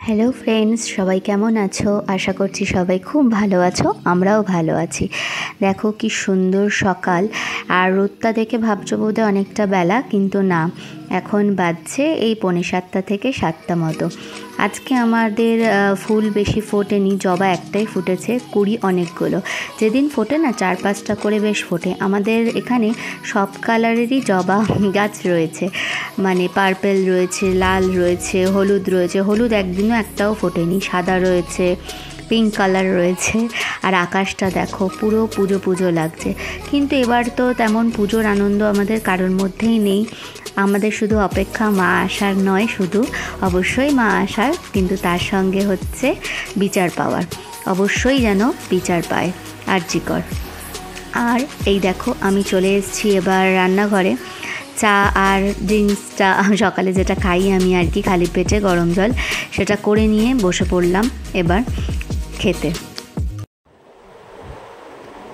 Hello friends, সবাই কেমন আছো? আশা করছি সবাই খুব ভালো আছো, আমরাও ভালো আছি। দেখো কি সুন্দর সকাল, আর রোদটা দেখে ভাবছো বোধহয় অনেকটা বেলা, কিন্তু না, এখন বাজছে এই 6:45 থেকে 7টা মতো। আজকে আমাদের ফুল বেশি ফোটেনি, জবা একটাই ফুটেছে, কুড়ি অনেকগুলো। যেদিন ফোটে না 4-5টা করে বেশ ফোটে। আমাদের এখানে সব কালারেরই জবা গাছ রয়েছে, মানে পার্পেল রয়েছে, লাল রয়েছে, হলুদ রয়েছে। হলুদ একদিনও একটাও ফোটেনি, সাদা রয়েছে, পিঙ্ক কালার রয়েছে। আর আকাশটা দেখো, পুরো পুজো পুজো লাগছে। কিন্তু এবার তো তেমন পুজোর আনন্দ আমাদের কারোর মধ্যেই নেই। আমাদের শুধু অপেক্ষা মা আসার নয়, শুধু অবশ্যই মা আসার, কিন্তু তার সঙ্গে হচ্ছে বিচার পাওয়ার। অবশ্যই যেন বিচার পায় আরজিকর। আর এই দেখো, আমি চলে এসেছি এবার রান্নাঘরে। চা আর ড্রিঙ্কসটা সকালে যেটা খাই আমি আর কি, খালি পেটে গরম জল, সেটা করে নিয়ে বসে পড়লাম এবার খেতে।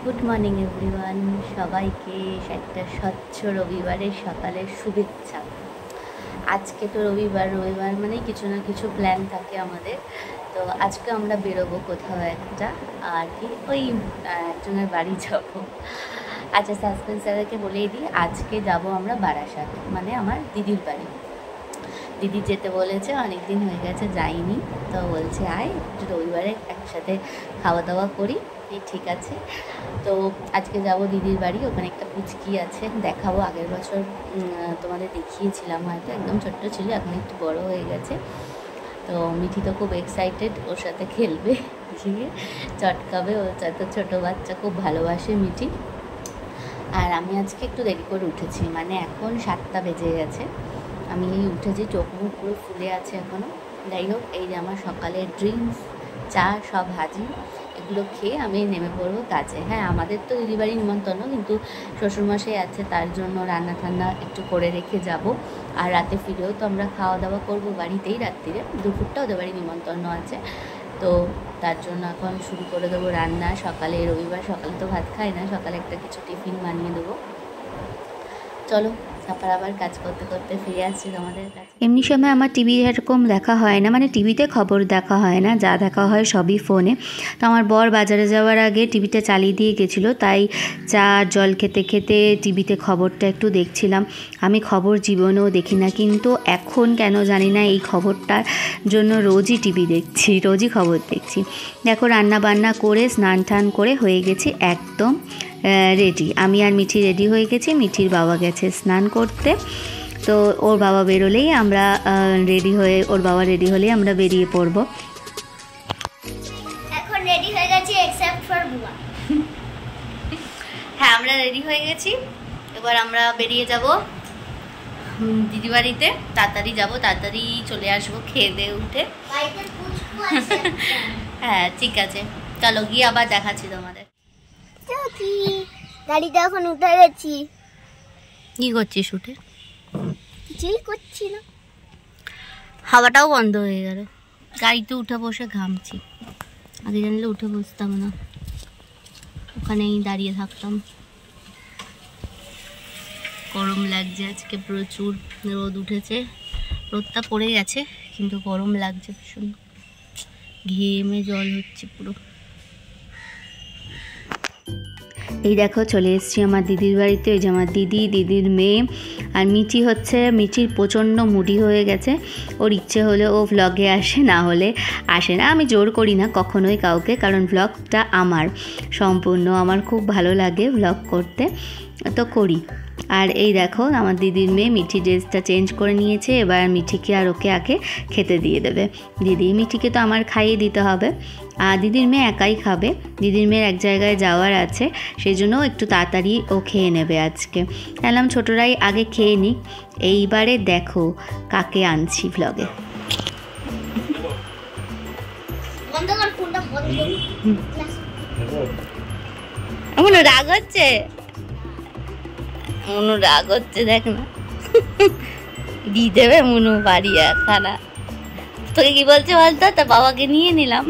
গুড মর্নিং এভরিওয়ান, সবাইকে একটা স্বচ্ছ রবিবারের সকালের শুভেচ্ছা। আজকে তো রবিবার মানে কিছু না কিছু প্ল্যান থাকে আমাদের। তো আজকে আমরা বেরোবো কোথাও একটা আর কি, ওই একজনের বাড়ি যাবো। আচ্ছা, সাসপেন্সারকে বলেই দিই, আজকে যাব আমরা বারাসাত, মানে আমার দিদির বাড়ি। দিদি যেতে বলেছে, অনেক দিন হয়ে গেছে যাইনি, তো বলছে আয় একটু রবিবারে একসাথে খাওয়া দাওয়া করি। ঠিক আছে, তো আজকে যাব দিদির বাড়ি। ওখানে একটা পুচকি আছে, দেখাবো। আগের বছর তোমাদের দেখিয়েছিলাম, হয়তো একদম ছোট্ট ছিল, এখন একটু বড় হয়ে গেছে। তো মিঠি তো খুব এক্সাইটেড, ওর সাথে খেলবে, ঝিঙে চটকাবে। ও তো ছোটো বাচ্চা, খুব ভালোবাসে মিঠি। আর আমি আজকে একটু দেরি করে উঠেছি, মানে এখন 7টা বেজে গেছে। আমি উঠেছি, চোখ মুখ পুরো ফুলে আছে এখনও। যাই হোক, এই যে আমার সকালের ড্রিঙ্কস, চা সব হাজির। এগুলো খেয়ে আমি নেমে পড়বো কাজে। হ্যাঁ, আমাদের তো দিদিবাড়ি নিমন্ত্রণ, কিন্তু শ্বশুরমশাই আছে, তার জন্য রান্না ঠান্না একটু করে রেখে যাব। আর রাতে ফিরেও তো আমরা খাওয়া দাওয়া করবো বাড়িতেই রাত্রিরে। দুপুরটা ওদের বাড়ি নিমন্ত্রণ আছে, তো তার জন্য এখন শুরু করে দেবো রান্না। সকালে রবিবার, সকালে তো ভাত খাই না, সকালে একটা কিছু টিফিন বানিয়ে দেবো। চলো, তারপর আবার কাজ করতে করতে ফিরে আসছি তোমাদের কাছে। এমনি সময় আমার টিভি এরকম দেখা হয় না, মানে টিভিতে খবর দেখা হয় না, যা দেখা হয় সবই ফোনে। তো আমার বর বাজারে যাওয়ার আগে টিভিটা চালিয়ে দিয়ে গেছিলো, তাই চা জল খেতে খেতে টিভিতে খবরটা একটু দেখছিলাম। আমি খবর জীবনেও দেখি না, কিন্তু এখন কেন জানি না এই খবরটার জন্য রোজই টিভি দেখছি, রোজই খবর দেখছি। দেখো, রান্না বান্না করে স্নান টান করে হয়ে গেছি একদম রেডি। আমি আর মিঠি রেডি হয়ে গেছি, মিঠির বাবা গেছে স্নান করতে। তো ওর বাবা বেরোলেই আমরা রেডি হয়ে, ওর বাবা রেডি হলেই আমরা বেরিয়ে পড়ব। এখন রেডি হয়ে গেছি এক্সেপ্ট ফর বুয়া। হ্যাঁ, আমরা রেডি হয়ে গেছি, এবার আমরা বেরিয়ে যাব দিদি বাড়িতে। তাড়াতাড়ি যাব, তাড়াতাড়ি চলে আসবো খেয়ে দিয়ে উঠে। হ্যাঁ ঠিক আছে, চলো গিয়ে আবার দেখাচ্ছি তোমাদের। গাড়িতে এখন উঠে গেছি। কি করছিস উঠে? কিছুই করছি না, হাওয়াটাও বন্ধ হয়ে গেল। গাড়িতে উঠে বসে ঘামছি, আগে জানলে উঠে বসতাম না, ওখানেই দাঁড়িয়ে থাকতাম। গরম লাগছে আজকে, প্রচুর রোদ উঠেছে, রোদটা পড়ে গেছে কিন্তু গরম লাগছে ভীষণ, ঘেমে জল হচ্ছে পুরো। এই দেখো, চলে এসেছি আমার দিদির বাড়িতে। ওই যে আমার দিদি, দিদির মেয়ে আর মিঠি হচ্ছে। মিঠির প্রচণ্ড মুডি হয়ে গেছে, ওর ইচ্ছে হলে ও ভ্লগে আসে, না হলে আসে না। আমি জোর করি না কখনোই কাউকে, কারণ ভ্লগটা আমার সম্পূর্ণ, আমার খুব ভালো লাগে ভ্লগ করতে, তো করি। আর এই দেখো, আমার দিদির মেয়ে মিঠি ড্রেসটা চেঞ্জ করে নিয়েছে, এবার মিঠিকে আর ওকে আগে খেতে দিয়ে দেবে দিদি। মিঠিকে তো আমার খাইয়ে দিতে হবে, আর দিদির মেয়ে একাই খাবে। দিদির মেয়ের এক জায়গায় যাওয়ার আছে, সেই জন্য একটু তাড়াতাড়ি ও খেয়ে নেবে আজকে। বললাম ছোটরাই আগে খেয়ে নিক। এইবারে দেখো কাকে আনছি ভ্লগে। এমন রাগ হচ্ছে, মনু রাগ হচ্ছে, দেখ না, দিয়ে দেবে মনু বাড়ি খানা। তোকে কি বলছে বলতো, তা বাবাকে নিয়ে নিলাম।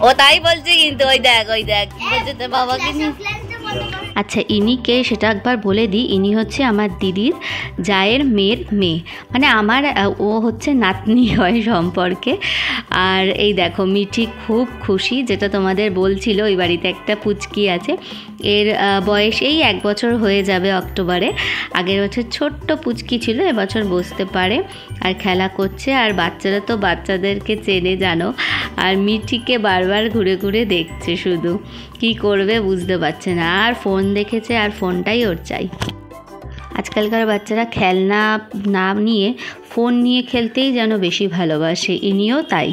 ও তাই বলছে, কিন্তু ওই দেখ কি বলছে, তোর বাবাকে নিয়ে আচ্ছা, ইনি কে সেটা একবার বলে দিই। ইনি হচ্ছে আমার দিদির জায়ের মেয়ের মেয়ে, মানে আমার ও হচ্ছে নাতনি হয় সম্পর্কে। আর এই দেখো মিঠি খুব খুশি, যেটা তোমাদের বলছিল ওই বাড়িতে একটা পুচকি আছে, এর বয়স এই 1 বছর হয়ে যাবে অক্টোবরে। আগের বছর ছোট্ট পুচকি ছিল, এবছর বসতে পারে আর খেলা করছে। আর বাচ্চারা তো বাচ্চাদেরকে চেনে জানো, আর মিঠিকে বারবার ঘুরে ঘুরে দেখছে, শুধু কি করবে বুঝতে পারছে না, আর ফোন দেখেছে আর ফোনটাই ওর চাই। আজকালকার বাচ্চারা খেলনা না নিয়ে ফোন নিয়ে খেলতেই যেন বেশি ভালোবাসে, ইনিও তাই।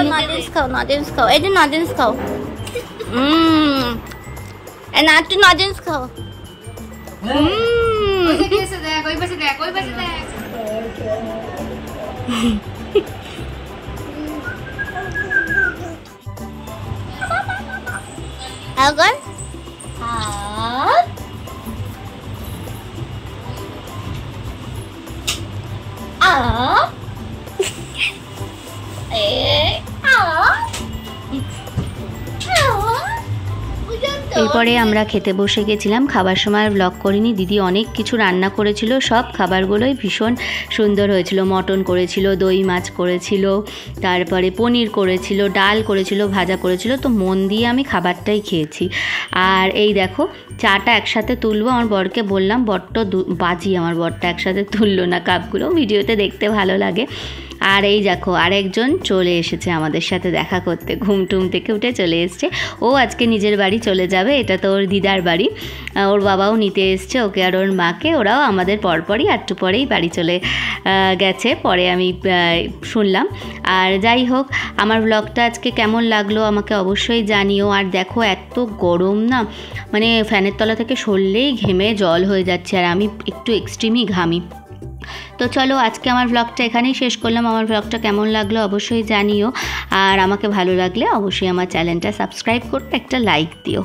নজেন্স খাও, এই যে নজেন্স খাও। না একটু নজেন্স খাও। এখন এরপরে আমরা খেতে বসে গেছিলাম। খাবার সময় ব্লগ করিনি, দিদি অনেক কিছু রান্না করেছিল, সব খাবারগুলোই ভীষণ সুন্দর হয়েছিল। মটন করেছিল, দই মাছ করেছিল, তারপরে পনির করেছিল, ডাল করেছিল, ভাজা করেছিল, তো মন দিয়ে আমি খাবারটাই খেয়েছি। আর এই দেখো চাটা একসাথে তুলবো, আমার বরকে বললাম, বড্ড বাজি আমার বরটা একসাথে তুললো না কাপগুলো, ভিডিওতে দেখতে ভালো লাগে। আর এই দেখো আরেকজন চলে এসেছে আমাদের সাথে দেখা করতে, ঘুমটুম থেকে উঠে চলে এসছে। ও আজকে নিজের বাড়ি চলে যাবে, এটা তো ওর দিদার বাড়ি, ওর বাবাও নিতে এসছে ওকে আর ওর মাকে, ওরাও আমাদের পরপরই একটু পরেই বাড়ি চলে গেছে, পরে আমি শুনলাম। আর যাই হোক, আমার ব্লগটা আজকে কেমন লাগলো আমাকে অবশ্যই জানিও। আর দেখো এত গরম না, মানে ফ্যানের তলা থেকে সরলেই ঘেমে জল হয়ে যাচ্ছে, আর আমি একটু এক্সট্রিমই ঘামি। তো চলো আজকে আমার ব্লগটা এখানেই শেষ করলাম। আমার ব্লগটা কেমন লাগলো অবশ্যই জানিও, আর আমাকে ভালো লাগলে অবশ্যই আমার চ্যানেলটা সাবস্ক্রাইব করতে একটা লাইক দিও।